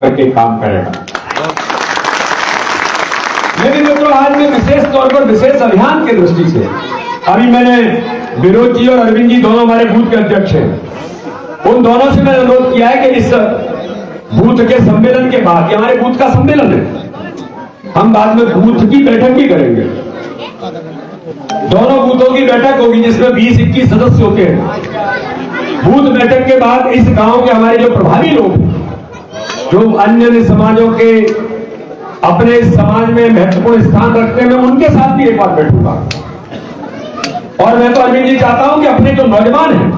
करके काम करेगा। लेकिन मित्रों, आज मैं विशेष तौर पर विशेष अभियान की दृष्टि से, अभी मैंने विनोद जी और अरविंद जी दोनों हमारे बूथ के अध्यक्ष हैं, उन दोनों से मैंने अनुरोध किया है कि इस बूथ के सम्मेलन के बाद, ये हमारे बूथ का सम्मेलन है, हम बाद में बूथ की बैठक भी करेंगे। दोनों बूथों की बैठक होगी जिसमें 20-21 सदस्य होते हैं। बूथ बैठक के बाद इस गांव के हमारे जो प्रभावी लोग, जो अन्य समाजों के अपने इस समाज में महत्वपूर्ण स्थान रखते हैं, मैं उनके साथ भी एक बार बैठूंगा। और मैं तो अरविंद जी चाहता हूं कि अपने जो नौजवान हैं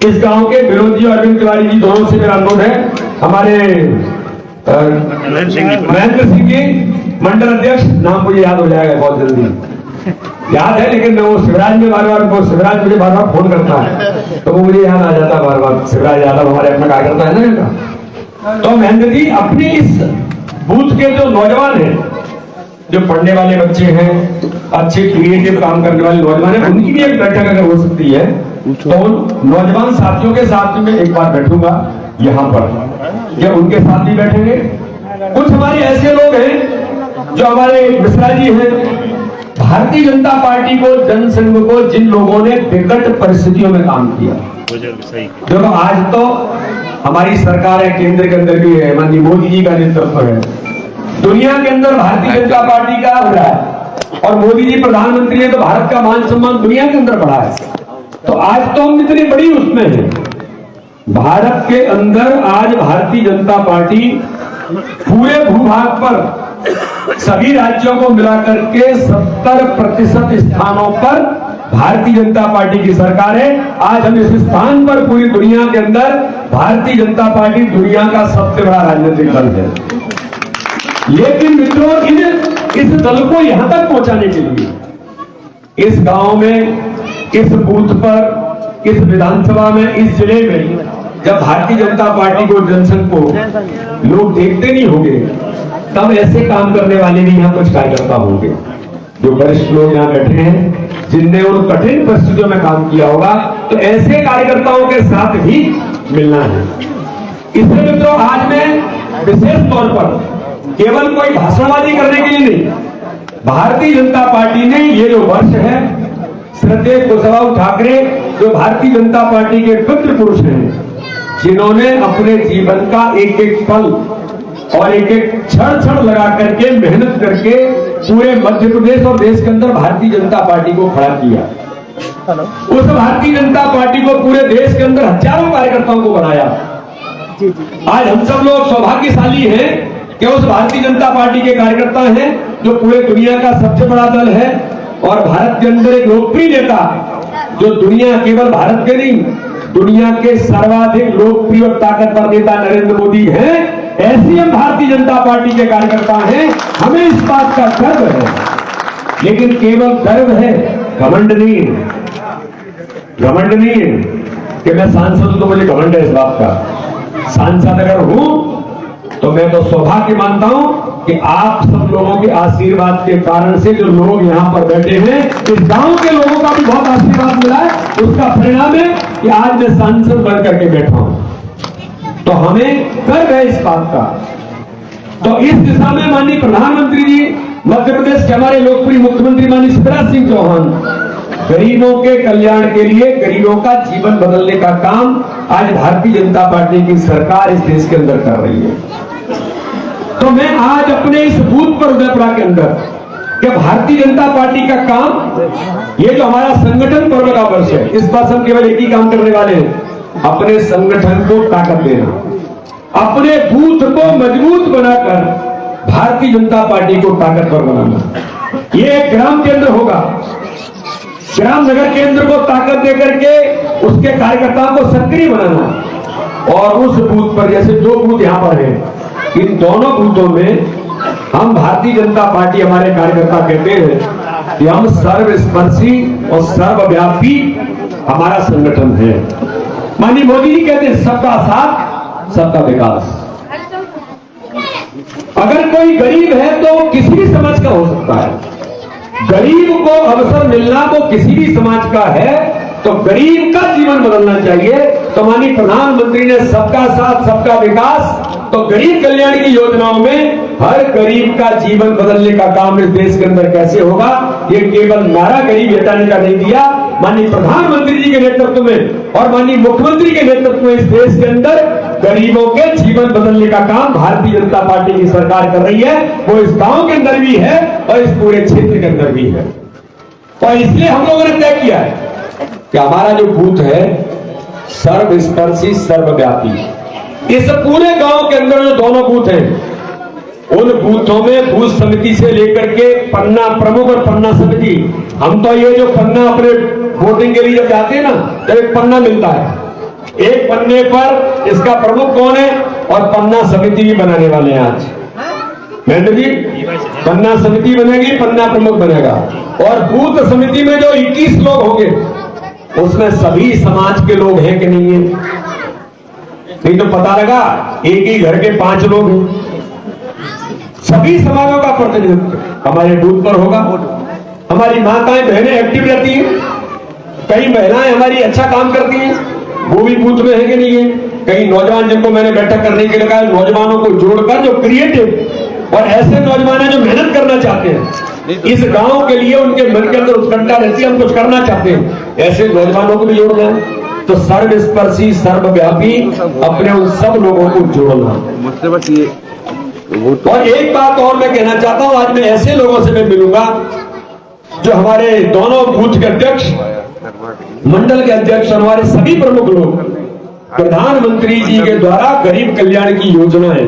इस गांव के, विनोद जी और अरविंद तिवारी जी दोनों से मेरा अनुरोध है, हमारे महेंद्र सिंह जी मंडल अध्यक्ष, नाम मुझे याद हो जाएगा बहुत जल्दी, याद है, लेकिन मैं वो शिवराज में बार बार, शिवराज मुझे बार बार फोन करता है तो वो मुझे याद आ जाता बार बार, शिवराज यादव हमारे अपना कार्यकर्ता है ना। तो महेंद्र जी, अपने इस बूथ के जो नौजवान हैं, जो पढ़ने वाले बच्चे हैं, अच्छे क्रिएटिव काम करने वाले नौजवान हैं, उनकी भी एक बैठक अगर हो सकती है तो नौजवान साथियों के साथ में एक बार बैठूंगा यहाँ पर, या उनके साथ भी बैठेंगे। कुछ हमारे ऐसे लोग हैं जो हमारे मिश्रा जी हैं, भारतीय जनता पार्टी को, जनसंघ को, जिन लोगों ने विकट परिस्थितियों में काम किया, देखो आज तो हमारी सरकार है, केंद्र के अंदर भी है, माननीय मोदी जी का नेतृत्व है, दुनिया के अंदर भारतीय जनता पार्टी का हो रहा है, और मोदी जी प्रधानमंत्री है तो भारत का मान सम्मान दुनिया के अंदर बढ़ा है। तो आज तो हम इतनी बड़ी उसमें हैं, भारत के अंदर आज भारतीय जनता पार्टी पूरे भूभाग पर सभी राज्यों को मिलाकर के 70% स्थानों पर भारतीय जनता पार्टी की सरकार है। आज हम इस स्थान पर पूरी दुनिया के अंदर भारतीय जनता पार्टी दुनिया का सबसे बड़ा राजनीतिक दल है। लेकिन मित्रों, इस दल को यहां तक पहुंचाने के लिए इस गांव में, इस बूथ पर, इस विधानसभा में, इस जिले में जब भारतीय जनता पार्टी को, जनसंघ को लोग देखते नहीं होंगे, तब ऐसे काम करने वाले भी यहाँ कुछ कार्यकर्ता होंगे, जो वरिष्ठ लोग यहाँ बैठे हैं, जिनने उन कठिन परिस्थितियों में काम किया होगा, तो ऐसे कार्यकर्ताओं के साथ भी मिलना है। इसलिए मित्रों, आज मैं विशेष तौर पर केवल कोई भाषणबाजी करने के लिए नहीं, भारतीय जनता पार्टी ने ये जो वर्ष है, श्रद्धेय कुशवाहा ठाकरे जो भारतीय जनता पार्टी के पितृ पुरुष हैं, जिन्होंने अपने जीवन का एक एक पल और एक एक क्षण लगा करके, मेहनत करके पूरे मध्य प्रदेश और देश के अंदर भारतीय जनता पार्टी को खड़ा किया, उस भारतीय जनता पार्टी को पूरे देश के अंदर हजारों कार्यकर्ताओं को बनाया। आज हम सब लोग सौभाग्यशाली हैं कि उस भारतीय जनता पार्टी के कार्यकर्ता हैं जो पूरे दुनिया का सबसे बड़ा दल है, और भारत के अंदर एक लोकप्रिय नेता, जो दुनिया, केवल भारत के नहीं, दुनिया के सर्वाधिक लोकप्रिय और ताकतवर नेता नरेंद्र मोदी हैं। ऐसी हम भारतीय जनता पार्टी के कार्यकर्ता हैं, हमें इस बात का गर्व है। लेकिन केवल गर्व है, घमंड नहीं है। घमंड नहीं है कि मैं सांसद हूं तो मुझे घमंड है इस बात का। सांसद अगर हूं तो मैं तो सौभाग्य मानता हूं कि आप सब लोगों के आशीर्वाद के कारण से जो लोग यहाँ पर बैठे हैं, इस गांव के लोगों का भी बहुत आशीर्वाद मिला है, उसका परिणाम है कि आज मैं सांसद बन करके बैठा हूं। तो हमें गर्व है इस बात का। तो इस दिशा में माननीय प्रधानमंत्री जी, मध्य प्रदेश के हमारे लोकप्रिय मुख्यमंत्री माननीय शिवराज सिंह चौहान, गरीबों के कल्याण के लिए, गरीबों का जीवन बदलने का काम आज भारतीय जनता पार्टी की सरकार इस देश के अंदर कर रही है। तो मैं आज अपने इस बूथ पर उदयपुरा के अंदर कि भारतीय जनता पार्टी का काम, ये जो हमारा संगठन पर्व का वर्ष है, इस वर्ष हम केवल एक ही काम करने वाले हैं, अपने संगठन को ताकत देना, अपने बूथ को मजबूत बनाकर भारतीय जनता पार्टी को ताकतवर बनाना। ये एक ग्राम केंद्र होगा, ग्राम नगर केंद्र को ताकत देकर के उसके कार्यकर्ताओं को सक्रिय बनाना, और उस बूथ पर, जैसे दो बूथ यहां पर है, इन दोनों बूथों में हम भारतीय जनता पार्टी, हमारे कार्यकर्ता कहते हैं कि हम सर्वस्पर्शी और सर्वव्यापी हमारा संगठन है। माननीय मोदी जी कहते हैं सबका साथ सबका विकास। अगर कोई गरीब है तो किसी भी समाज का हो सकता है, गरीब को अवसर मिलना तो किसी भी समाज का है, तो गरीब का जीवन बदलना चाहिए। तो माननीय प्रधानमंत्री ने सबका साथ सबका विकास, तो गरीब कल्याण की योजनाओं में हर गरीब का जीवन बदलने का काम इस देश के अंदर कैसे होगा, ये केवल नारा गरीब हटाने का नहीं दिया, माननीय प्रधानमंत्री जी के नेतृत्व में और माननीय मुख्यमंत्री के नेतृत्व में इस देश के अंदर गरीबों के जीवन बदलने का काम भारतीय जनता पार्टी की सरकार कर रही है। वो इस गांव के अंदर भी है और इस पूरे क्षेत्र के अंदर भी है। और इसलिए हम लोगों ने तय किया है कि हमारा जो बूथ है सर्वस्पर्शी सर्वव्यापी, इस पूरे गांव के अंदर जो दोनों बूथ हैं उन बूथों में बूथ समिति से लेकर के पन्ना प्रमुख और पन्ना समिति, हम तो ये जो पन्ना अपने वोटिंग के लिए जब जाते हैं ना तो एक पन्ना मिलता है, एक पन्ने पर इसका प्रमुख कौन है और पन्ना समिति भी बनाने वाले हैं आज। मैडम जी पन्ना समिति बनेगी, पन्ना प्रमुख बनेगा और बूथ समिति में जो 21 लोग होंगे उसमें सभी समाज के लोग हैं कि नहीं है, नहीं तो पता लगा एक ही घर के 5 लोग हैं। सभी समाजों का प्रतिनिधित्व हमारे बूथ पर होगा। हमारी माताएं बहनें एक्टिव रहती हैं, कई महिलाएं हमारी अच्छा काम करती हैं, वो भी बूथ में है कि नहीं है। कई नौजवान जिनको मैंने बैठक करने के लिए कहा, नौजवानों को जोड़कर जो क्रिएटिव और ऐसे नौजवान हैं जो मेहनत करना चाहते हैं, इस गांव के लिए उनके मन के अंदर उत्कंठा रहती है, हम कुछ करना चाहते हैं, ऐसे नौजवानों को भी जोड़ना है। तो सर्वस्पर्शी सर्वव्यापी अपने उन सब लोगों को जोड़ना। मुझसे बस ये और एक बात और मैं कहना चाहता हूं, आज मैं ऐसे लोगों से मैं मिलूंगा जो हमारे दोनों बूथ के अध्यक्ष, मंडल के अध्यक्ष, हमारे सभी प्रमुख लोग प्रधानमंत्री जी के द्वारा गरीब कल्याण की योजनाएं,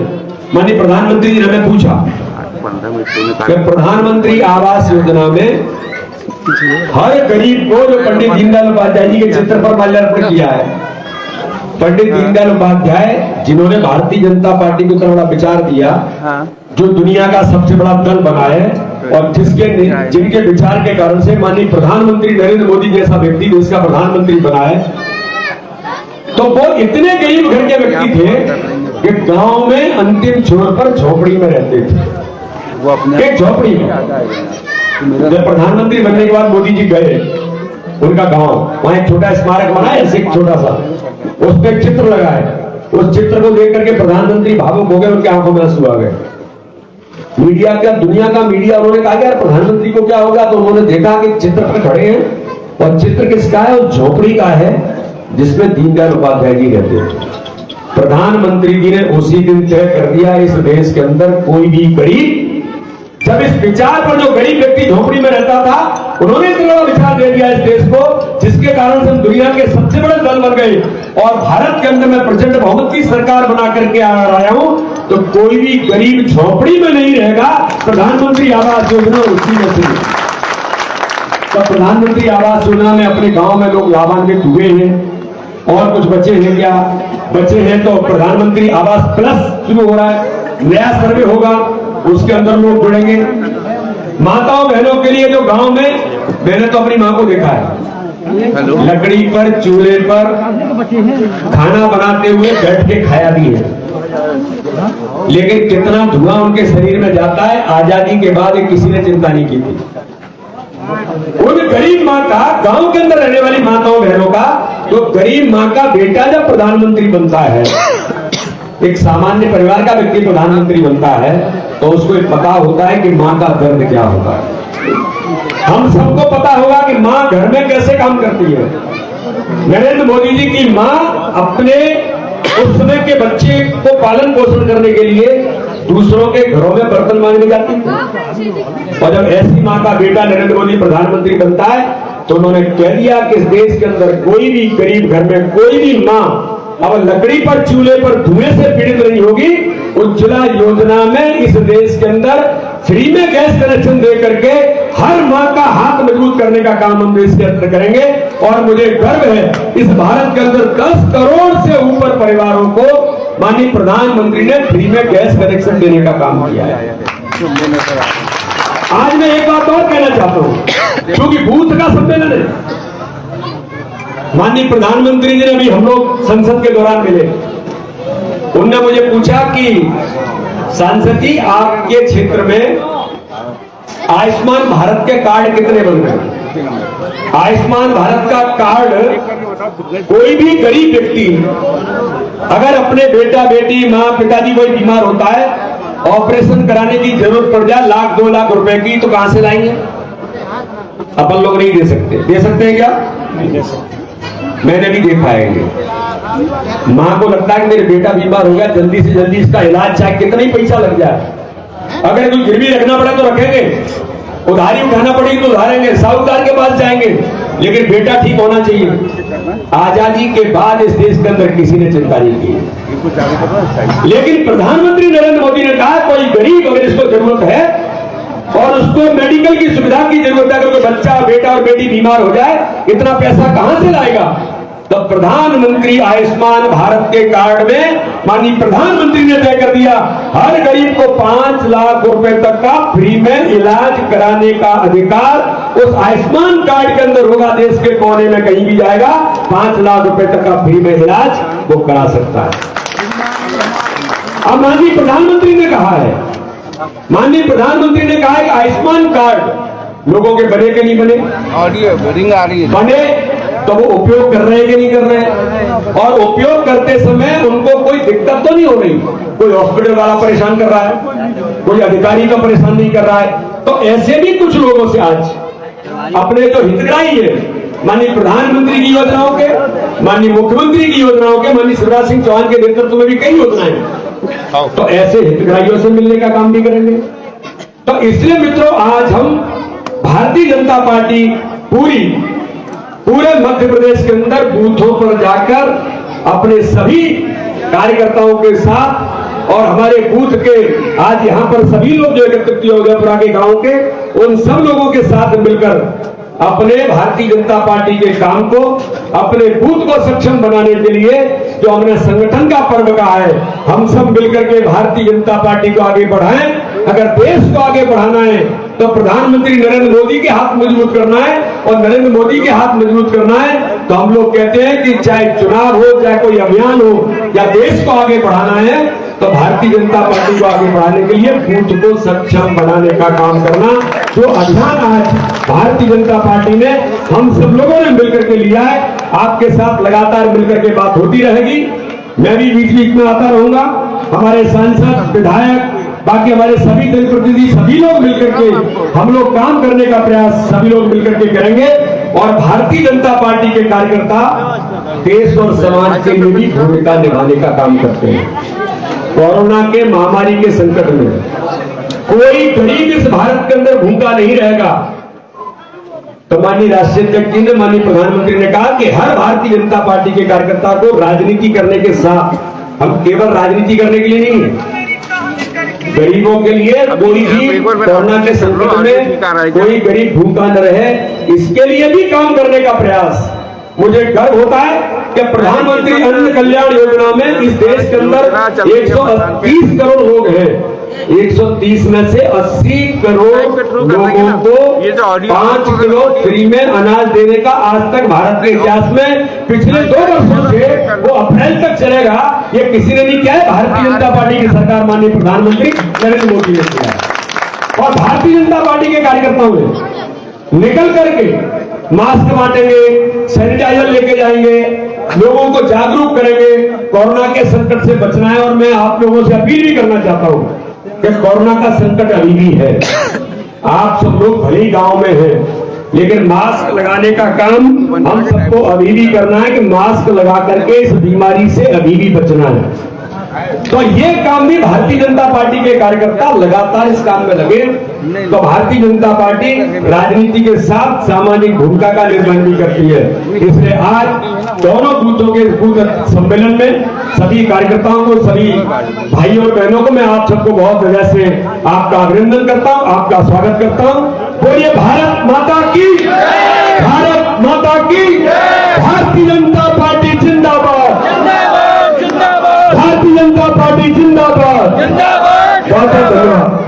माननीय प्रधानमंत्री जी ने हमें पूछा कि प्रधानमंत्री आवास योजना में हर गरीब को, जो पंडित दीनदयाल उपाध्याय जी के चित्र पर माल्यार्पण किया है, पंडित दीनदयाल उपाध्याय जिन्होंने भारतीय जनता पार्टी को इतना बड़ा विचार दिया, जो दुनिया का सबसे बड़ा दल बना है और जिनके विचार के कारण से माननीय प्रधानमंत्री नरेंद्र मोदी जैसा व्यक्ति देश का प्रधानमंत्री बना है, तो वो इतने गरीब घर के व्यक्ति थे कि गांव में अंतिम छोर पर झोपड़ी में रहते थे, एक झोपड़ी में। जब प्रधानमंत्री बनने के बाद मोदी जी गए उनका गांव, वहां एक छोटा स्मारक बना है, ऐसे छोटा सा, उस पर एक चित्र लगा है, उस चित्र को देख करके प्रधानमंत्री भावुक हो गए, उनकी आंखों में आंसू आ गए। मीडिया का, दुनिया का मीडिया, उन्होंने कहा यार प्रधानमंत्री को क्या होगा, तो उन्होंने देखा कि चित्र पर खड़े हैं और चित्र किसका है, उस झोपड़ी का है जिसमें दीनदयाल उपाध्याय जी रहते थे। प्रधानमंत्री जी ने उसी दिन तय कर दिया इस देश के अंदर कोई भी गरीब, जब इस विचार पर जो गरीब व्यक्ति झोपड़ी में रहता था, उन्होंने इतना बड़ा विचार दे दिया इस देश को, जिसके कारण से हम दुनिया के सबसे बड़े दल बन गए और भारत के अंदर मैं प्रचंड बहुमत की सरकार बना करके आया हूं, तो कोई भी गरीब झोपड़ी में नहीं रहेगा। प्रधानमंत्री आवास योजना उसी में से, तो प्रधानमंत्री आवास योजना में अपने गांव में लोग लाभान्वित हुए हैं और कुछ बचे हैं क्या, बचे हैं तो प्रधानमंत्री आवास प्लस शुरू हो रहा है, नया सर्वे होगा, उसके अंदर लोग जुड़ेंगे। माताओं बहनों के लिए जो गांव में, मैंने तो अपनी मां को देखा है लकड़ी पर चूल्हे पर खाना बनाते हुए बैठ के खाया भी है, लेकिन कितना धुआं उनके शरीर में जाता है आजादी के बाद किसी ने चिंता नहीं की थी। उन गरीब माँ का, गांव के अंदर रहने वाली माताओं बहनों का, तो गरीब माँ का बेटा जब प्रधानमंत्री बनता है, एक सामान्य परिवार का व्यक्ति प्रधानमंत्री बनता है, तो उसको पता होता है कि माँ का दर्द क्या होता है। हम सबको पता होगा कि माँ घर में कैसे काम करती है। नरेंद्र मोदी जी की माँ अपने उस समय के बच्चे को पालन पोषण करने के लिए दूसरों के घरों में बर्तन मांगने जाती है, और जब ऐसी माँ का बेटा नरेंद्र मोदी प्रधानमंत्री बनता है, तो उन्होंने कह दिया कि इस देश के अंदर कोई भी गरीब घर में कोई भी माँ अब लकड़ी पर चूल्हे पर धुएं से पीड़ित नहीं होगी। उज्ज्वला योजना में इस देश के अंदर फ्री में गैस कनेक्शन दे करके हर मां का हाथ मजबूत करने का काम हम देश के अंदर करेंगे। और मुझे गर्व है इस भारत के अंदर 10 करोड़ से ऊपर परिवारों को माननीय प्रधानमंत्री ने फ्री में गैस कनेक्शन देने का काम किया है। आज मैं एक बात और कहना चाहता हूं, क्योंकि बूथ का सम्मेलन है, माननीय प्रधानमंत्री जी ने भी हम लोग संसद के दौरान मिले, उनने मुझे पूछा कि सांसद जी आपके क्षेत्र में आयुष्मान भारत के कार्ड कितने बन गए। आयुष्मान भारत का कार्ड कोई भी गरीब व्यक्ति अगर अपने बेटा बेटी माँ पिताजी कोई बीमार होता है, ऑपरेशन कराने की जरूरत पड़ जाए 1-2 लाख रुपए की, तो कहां से लाएंगे? अपन लोग नहीं दे सकते। दे सकते हैं क्या? नहीं दे सकते। मैंने भी देखा है। माँ को लगता है कि मेरे बेटा बीमार हो गया, जल्दी से जल्दी इसका इलाज, चाहे कितना ही पैसा लग जाए, अगर कोई गिरवी रखना पड़ा तो रखेंगे, उधारी उठाना पड़ेगी तो उधारेंगे, साहूकार के पास जाएंगे, लेकिन बेटा ठीक होना चाहिए। आजादी के बाद इस देश के अंदर किसी ने चिंता नहीं की, लेकिन प्रधानमंत्री नरेंद्र मोदी ने कहा कोई गरीब अगर इसको जरूरत है और उसको मेडिकल की सुविधा की जरूरत है, अगर कोई बच्चा बेटा और बेटी बीमार हो जाए, इतना पैसा कहां से लाएगा? तो प्रधानमंत्री आयुष्मान भारत के कार्ड में माननीय प्रधानमंत्री ने तय कर दिया, हर गरीब को 5 लाख रुपए तक का फ्री में इलाज कराने का अधिकार उस आयुष्मान कार्ड के अंदर होगा। देश के कोने में कहीं भी जाएगा, 5 लाख रुपए तक का फ्री में इलाज वो करा सकता है। अब माननीय प्रधानमंत्री ने कहा है, माननीय प्रधानमंत्री ने कहा है कि आयुष्मान कार्ड लोगों के बने के नहीं बने? ऑडियो बोरिंग आ रही है। बने तो वो उपयोग कर रहे हैं कि नहीं कर रहे हैं? और उपयोग करते समय उनको कोई दिक्कत तो नहीं हो रही? कोई हॉस्पिटल वाला परेशान कर रहा है, कोई अधिकारी तो परेशान नहीं कर रहा है। तो ऐसे भी कुछ लोगों से आज अपने जो हितग्राही है, माननीय प्रधानमंत्री की योजनाओं के, माननीय मुख्यमंत्री की योजनाओं के, माननीय शिवराज सिंह चौहान के नेतृत्व में भी कई योजनाएं, तो ऐसे हितग्राहियों से मिलने का काम भी करेंगे। तो इसलिए मित्रों, आज हम भारतीय जनता पार्टी पूरे मध्य प्रदेश के अंदर बूथों पर जाकर अपने सभी कार्यकर्ताओं के साथ और हमारे बूथ के आज यहां पर सभी लोग जो एकत्रित किए उदयपुरा के गांव के, उन सब लोगों के साथ मिलकर अपने भारतीय जनता पार्टी के काम को, अपने बूथ को सक्षम बनाने के लिए जो हमने संगठन का पर्व कहा है, हम सब मिलकर के भारतीय जनता पार्टी को आगे बढ़ाएं। अगर देश को आगे बढ़ाना है तो प्रधानमंत्री नरेंद्र मोदी के हाथ मजबूत करना है, और नरेंद्र मोदी के हाथ मजबूत करना है तो हम लोग कहते हैं कि चाहे चुनाव हो, चाहे कोई अभियान हो, या देश को आगे बढ़ाना है तो भारतीय जनता पार्टी को आगे बढ़ाने के लिए बूथ को सक्षम बनाने का काम करना, जो अभियान आज भारतीय जनता पार्टी ने हम सब लोगों ने मिलकर के लिया है। आपके साथ लगातार मिलकर के बात होती रहेगी। मैं भी बीच बीच में आता रहूंगा। हमारे सांसद, विधायक, बाकी हमारे सभी जनप्रतिनिधि, सभी लोग मिलकर के हम लोग काम करने का प्रयास सभी लोग मिलकर के करेंगे। और भारतीय जनता पार्टी के कार्यकर्ता देश और समाज के लिए भी भूमिका निभाने का काम करते हैं। कोरोना के महामारी के संकट में कोई गरीब इस भारत के अंदर भूखा नहीं रहेगा। तो माननीय राष्ट्रीय अध्यक्ष जी ने, माननीय प्रधानमंत्री ने कहा कि हर भारतीय जनता पार्टी के कार्यकर्ता को राजनीति करने के साथ, हम केवल राजनीति करने के लिए नहीं है, गरीबों के लिए कोई भी कोरोना के संकट में कोई गरीब भूखा न रहे, इसके लिए भी काम करने का प्रयास। मुझे गर्व होता है कि प्रधानमंत्री अन्न कल्याण योजना में इस देश के अंदर 130 करोड़ लोग हैं। 130 में से 80 करोड़ लोगों को 5 किलो फ्री में अनाज देने का आज तक भारत के इतिहास में पिछले 2 वर्षों से वो अप्रैल तक चलेगा। ये किसी ने नहीं किया है, भारतीय जनता पार्टी की सरकार, माननीय प्रधानमंत्री नरेंद्र मोदी ने किया है। और भारतीय जनता पार्टी के कार्यकर्ताओं ने निकल करके मास्क बांटेंगे, सैनिटाइजर लेके जाएंगे, लोगों को जागरूक करेंगे, कोरोना के संकट से बचना है। और मैं आप लोगों से अपील भी करना चाहता हूं कि कोरोना का संकट अभी भी है। आप सब लोग भले ही गांव में हैं, लेकिन मास्क लगाने का काम हम सबको अभी भी करना है कि मास्क लगा करके इस बीमारी से अभी भी बचना है। तो ये काम भी भारतीय जनता पार्टी के कार्यकर्ता लगातार इस काम में लगे। तो भारतीय जनता पार्टी राजनीति के साथ सामाजिक भूमिका का निर्वहन भी करती है। इसलिए आज दोनों बूथों के बूथ सम्मेलन में सभी कार्यकर्ताओं को, सभी भाइयों और बहनों को मैं आप सबको बहुत वजह से आपका अभिनंदन करता हूं, आपका स्वागत करता हूं। बोलिए भारत माता की, भारत माता की, भारतीय जनता पार्टी जिंदाबाद, भारतीय जनता पार्टी जिंदाबाद, जिंदाबाद। बहुत बहुत धन्यवाद।